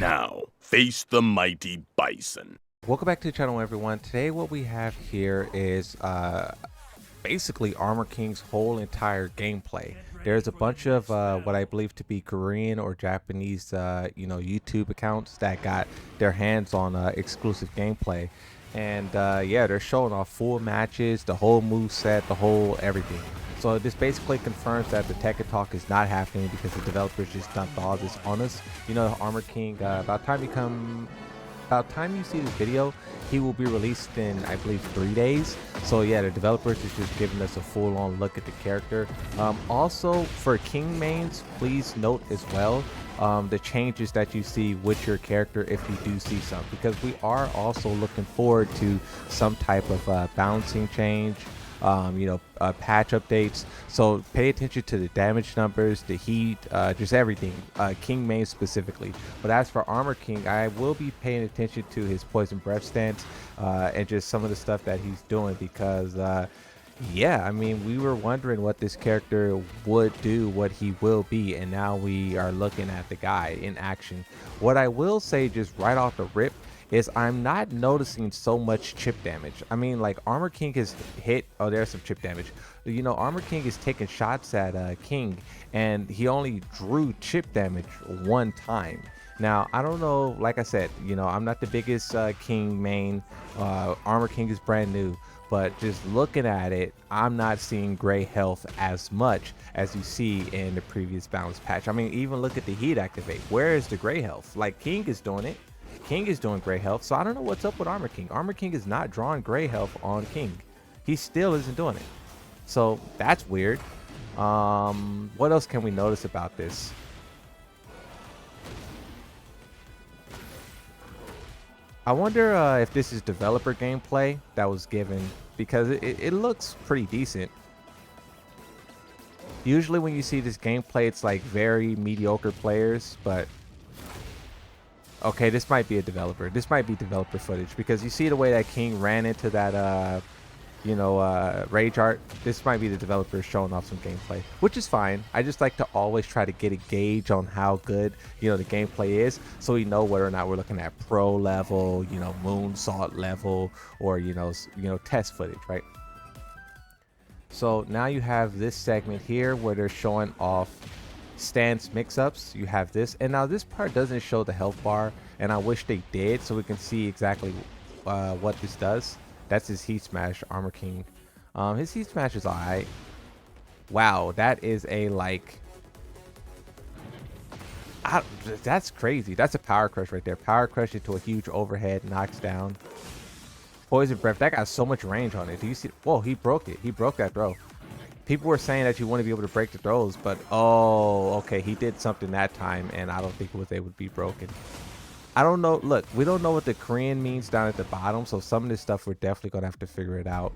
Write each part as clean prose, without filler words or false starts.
Now, face the mighty bison. Welcome back to the channel, everyone. Today what we have here is basically Armor King's whole entire gameplay. There's a bunch of what I believe to be Korean or Japanese YouTube accounts that got their hands on exclusive gameplay, and yeah, they're showing off full matches, the whole move set, the whole everything. So this basically confirms that the Tekken talk is not happening because the developers just dumped all this on us. You know, Armor King, about time you see this video, he will be released in, I believe, 3 days. So yeah, the developers is just giving us a full-on look at the character. Also for King mains, please note as well the changes that you see with your character if you do see some, because we are also looking forward to some type of balancing change, patch updates. So pay attention to the damage numbers, the heat, just everything, King main specifically. But as for Armor King, I will be paying attention to his poison breath stance and just some of the stuff that he's doing, because yeah, I mean, we were wondering what this character would do, what he will be, and now we are looking at the guy in action. What I will say just right off the rip is I'm not noticing so much chip damage. I mean, like, Armor King has hit, oh, there's some chip damage. You know, Armor King is taking shots at King, and he only drew chip damage one time. Now, I don't know, like I said, you know, I'm not the biggest King main. Armor King is brand new, but just looking at it, I'm not seeing gray health as much as you see in the previous balance patch. I mean, even look at the heat activate. Where is the gray health? Like, King is doing it. King is doing gray health, so I don't know what's up with Armor King. Armor King is not drawing gray health on King. He still isn't doing it. So that's weird. What else can we notice about this? I wonder if this is developer gameplay that was given, because it looks pretty decent. Usually when you see this gameplay, it's like very mediocre players, but okay, this might be a developer. This might be developer footage, because you see the way that King ran into that, rage art. This might be the developers showing off some gameplay, which is fine. I just like to always try to get a gauge on how good, the gameplay is, so we know whether or not we're looking at pro level, moonsault level, or, test footage, right? So now you have this segment here where they're showing off stance mix-ups. You have this, and now this part doesn't show the health bar, and I wish they did, so we can see exactly what this does. That's his heat smash, Armor King. His heat smash is alright. Wow, that is a that's crazy. That's a power crush right there. Power crush into a huge overhead, knocks down. Poison breath, that got so much range on it. Do you see? Whoa, he broke it. He broke that throw. People were saying that you want to be able to break the throws, but oh, okay, he did something that time, and I don't think it was able to be broken. I don't know. Look, we don't know what the Korean means down at the bottom, so some of this stuff we're definitely going to have to figure it out.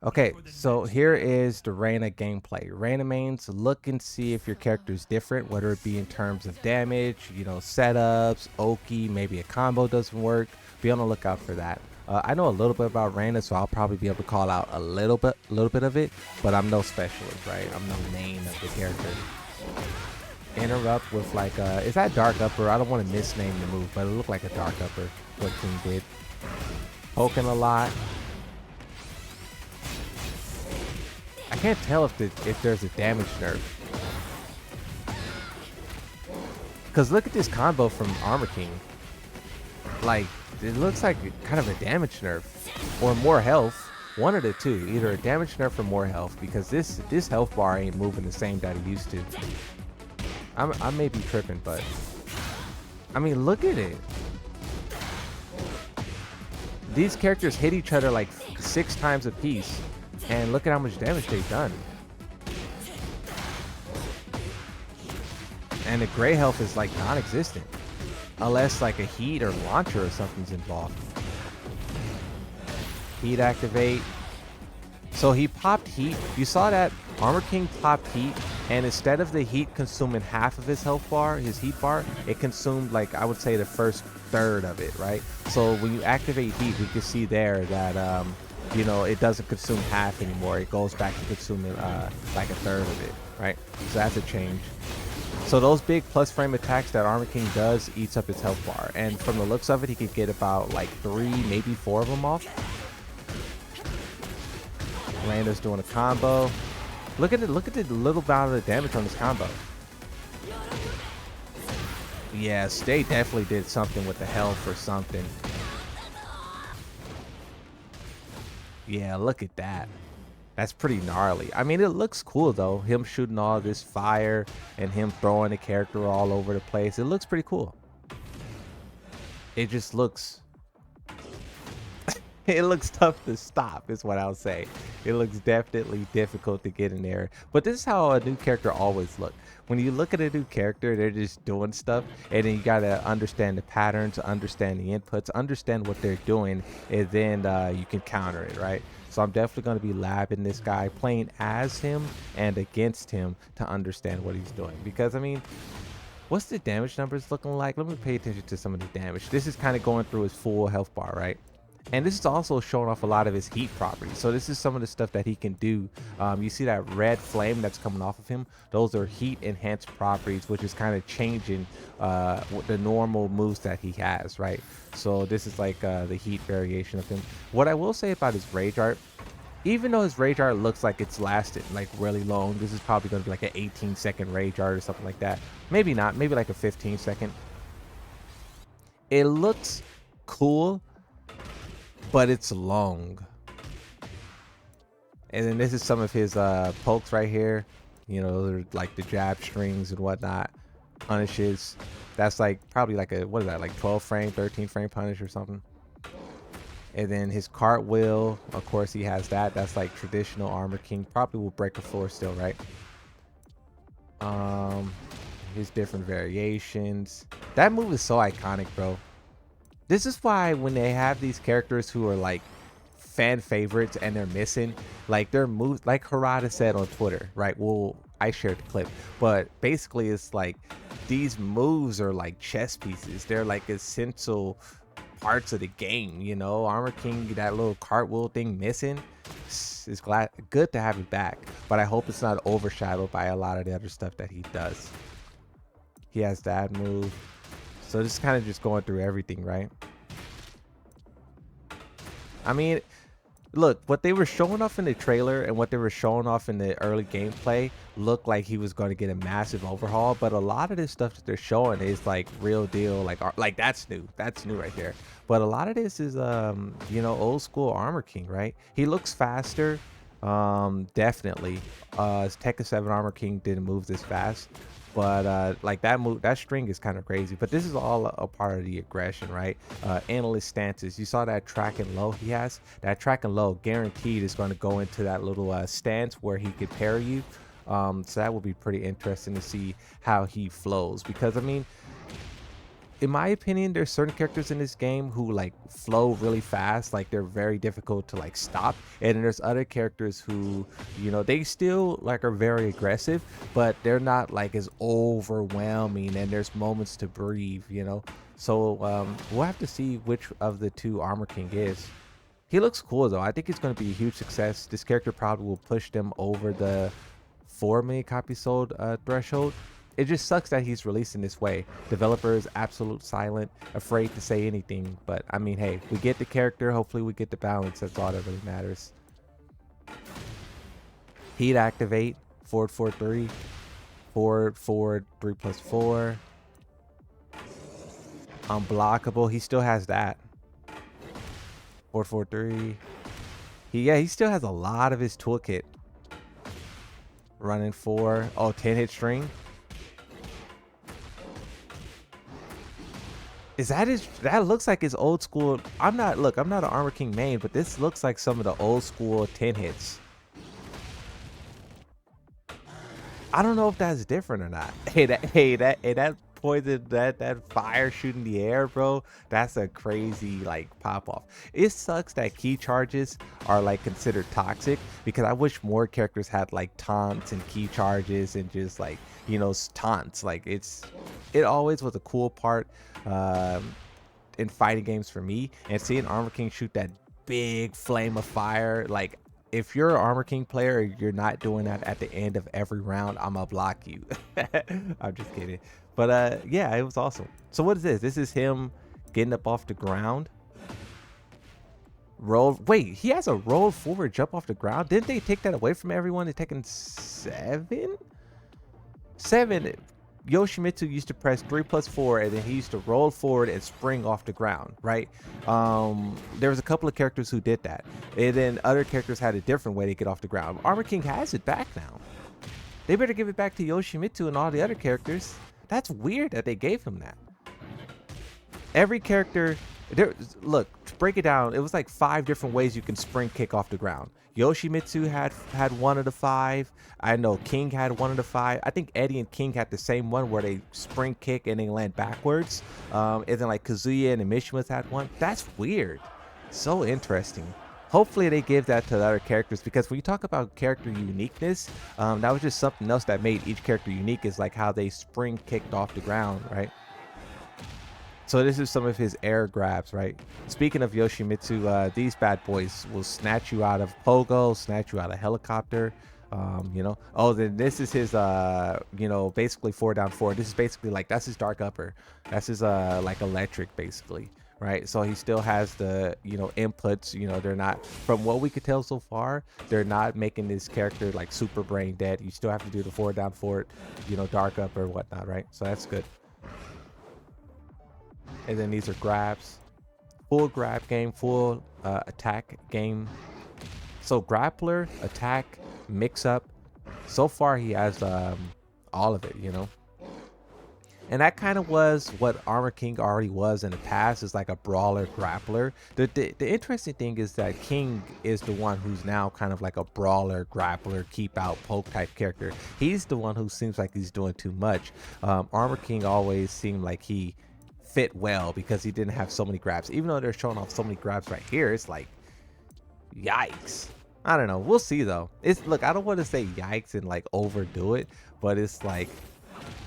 Okay, so here is the Reina gameplay. Reina mains, look and see if your character is different, whether it be in terms of damage, setups, Oki, maybe a combo doesn't work. Be on the lookout for that. I know a little bit about Reina, so I'll probably be able to call out a little bit of it, but I'm no specialist, right? I'm no main of the character. Interrupt with like is that dark upper? I don't want to misname the move, but it looked like a dark upper, what King did. Poking a lot. I can't tell if there's a damage nerf, because look at this combo from Armor King. Like, it looks like kind of a damage nerf or more health. One of the two, either a damage nerf or more health, because this health bar ain't moving the same that it used to. I may be tripping, but I mean, look at it. These characters hit each other like 6 times a piece, and look at how much damage they've done. And the gray health is like non-existent, unless like a heat or launcher or something's involved. Heat activate. So he popped heat. You saw that Armor King popped heat, and instead of the heat consuming half of his health bar, his heat bar, it consumed, like, I would say the first third of it, right? So when you activate heat, we can see there that it doesn't consume half anymore. It goes back to consuming like a third of it, right? So that's a change. So those big plus frame attacks that Armor King does eats up his health bar, and from the looks of it, he could get about like 3, maybe 4 of them off. Reina's doing a combo. Look at it. Look at the little amount of damage on this combo. Yes, they definitely did something with the health or something. Yeah, look at that. That's pretty gnarly. I mean, it looks cool though. Him shooting all this fire and him throwing the character all over the place. It looks pretty cool. It just looks it looks tough to stop is what I'll say. It looks definitely difficult to get in there. But this is how a new character always looks. When you look at a new character, they're just doing stuff, and then you gotta understand the patterns, understand the inputs, understand what they're doing, and then you can counter it, right? So I'm definitely going to be labbing this guy, playing as him and against him to understand what he's doing. Because, I mean, what's the damage numbers looking like? Let me pay attention to some of the damage. This is kind of going through his full health bar, right? And this is also showing off a lot of his heat properties. So this is some of the stuff that he can do. You see that red flame that's coming off of him? Those are heat enhanced properties, which is kind of changing the normal moves that he has, right? So this is like the heat variation of him. What I will say about his rage art, even though his rage art looks like it's lasted like really long, this is probably going to be like an 18-second rage art or something like that. Maybe not, maybe like a 15-second. It looks cool, but it's long. And then this is some of his pokes right here. You know, those are like the jab strings and whatnot. Punishes. That's like probably like a, what is that, like 12 frame, 13 frame punish or something. And then his cartwheel, of course he has that. That's like traditional Armor King. Probably will break a floor still, right? His different variations. That move is so iconic, bro. This is why when they have these characters who are like fan favorites and they're missing, like their moves, like Harada said on Twitter, right? Well, I shared the clip, but basically it's like these moves are like chess pieces. They're like essential parts of the game, you know? Armor King, that little cartwheel thing missing, is good to have it back, but I hope it's not overshadowed by a lot of the other stuff that he does. He has that move. So this is kind of just going through everything, right? I mean, look, what they were showing off in the trailer and what they were showing off in the early gameplay looked like he was going to get a massive overhaul, but a lot of this stuff that they're showing is like real deal, like that's new right there. But a lot of this is you know, old school Armor King, right? He looks faster, definitely. Tekken 7 Armor King didn't move this fast, but like that move, that string is kind of crazy. But this is all a part of the aggression, right? Analyst stances, you saw that track and low he has. That track and low guaranteed is going to go into that little stance where he could parry you. So that will be pretty interesting to see how he flows, because I mean, in my opinion, there's certain characters in this game who like flow really fast, like they're very difficult to like stop, and then there's other characters who, you know, they still like are very aggressive, but they're not like as overwhelming, and there's moments to breathe, you know. So we'll have to see which of the two Armor King is. He looks cool though. I think it's going to be a huge success. This character probably will push them over the 4 million copies sold threshold. It just sucks that he's releasing this way. Developers absolute silent, afraid to say anything. But I mean, hey, we get the character. Hopefully we get the balance. That's all that really matters. Heat activate, forward 4-3, forward 3+4. Unblockable. He still has that. Forward 4-3. He still has a lot of his toolkit. Running 4. Oh, 10 hit string. Is that his? That looks like his old school. I'm not an Armor King main, but this looks like some of the old school 10 hits. I don't know if that's different or not. That poison, that fire shooting the air, bro. That's a crazy like pop off. It sucks that key charges are like considered toxic, because I wish more characters had like taunts and key charges and just like, you know, taunts. Like it always was a cool part in fighting games for me, and seeing Armor King shoot that big flame of fire, like if you're an Armor King player, you're not doing that at the end of every round, I'm gonna block you. I'm just kidding. But yeah, it was awesome. So what is this? This is him getting up off the ground. Roll. Wait, he has a roll forward jump off the ground. Didn't they take that away from everyone in Tekken 7? 7. Yoshimitsu used to press 3+4, and then he used to roll forward and spring off the ground, right? There was a couple of characters who did that, and then other characters had a different way to get off the ground. Armor King has it back now. They better give it back to Yoshimitsu and all the other characters. That's weird that they gave him that. Every character there, look, to break it down, it was like 5 different ways you can spring kick off the ground. Yoshimitsu had one of the 5. I know King had one of the 5. I think Eddie and King had the same one where they spring kick and they land backwards. And then like Kazuya and Mishimas had one. That's weird. So interesting. Hopefully they give that to the other characters, because when you talk about character uniqueness, that was just something else that made each character unique, is like how they spring kicked off the ground, right? So this is some of his air grabs, right? Speaking of Yoshimitsu, these bad boys will snatch you out of pogo, snatch you out of helicopter, you know. Oh, then this is his, you know, basically 4 down 4. This is basically like, that's his dark upper. That's his, like electric, basically, right? So he still has the, you know, inputs, you know, they're not, from what we could tell so far, they're not making this character like super brain dead. You still have to do the 4 down 4, you know, dark upper, whatnot, right? So that's good. And then these are grabs, full grab game, full attack game. So grappler, attack, mix up. So far he has all of it, you know. And that kind of was what Armor King already was in the past, is like a brawler grappler. The interesting thing is that King is the one who's now kind of like a brawler grappler, keep out, poke type character. He's the one who seems like he's doing too much. Armor King always seemed like he fit well because he didn't have so many grabs. Even though they're showing off so many grabs right here, it's like, yikes. I don't know. We'll see though. It's, look, I don't want to say yikes and like overdo it, but it's like,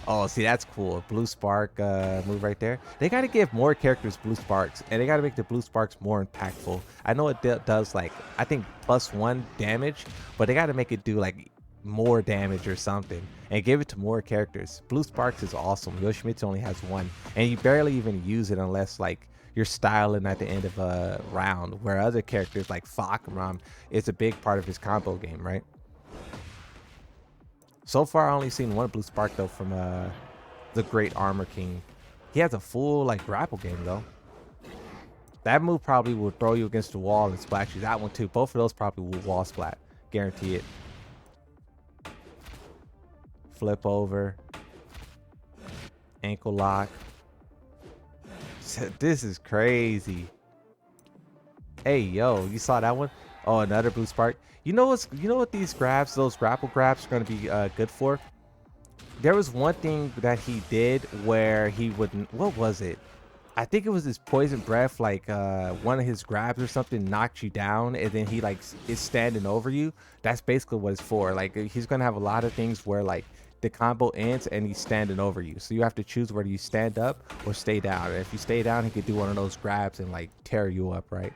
oh, see, that's cool. Blue spark move right there. They got to give more characters blue sparks, and they got to make the blue sparks more impactful. I know it does like, I think +1 damage, but they got to make it do like more damage or something, and give it to more characters. Blue sparks is awesome. Yoshimitsu only has 1, and you barely even use it unless like you're styling at the end of a round, where other characters like Fakuram, it's a big part of his combo game, right? So far I only seen 1 blue spark though from the great Armor King. He has a full like grapple game though. That move probably will throw you against the wall and splash you. That one too. Both of those probably will wall splat, guarantee it. Flip over, ankle lock. This is crazy. Hey yo, you saw that one? Oh, another blue spark. You know what these grabs, those grapple grabs, are going to be good for? There was one thing that he did where he wouldn't, what was it? I think it was his poison breath, like one of his grabs or something knocked you down, and then he like is standing over you. That's basically what it's for. Like he's gonna have a lot of things where like the combo ends and he's standing over you, so you have to choose whether you stand up or stay down. And if you stay down, he could do one of those grabs and like tear you up, right?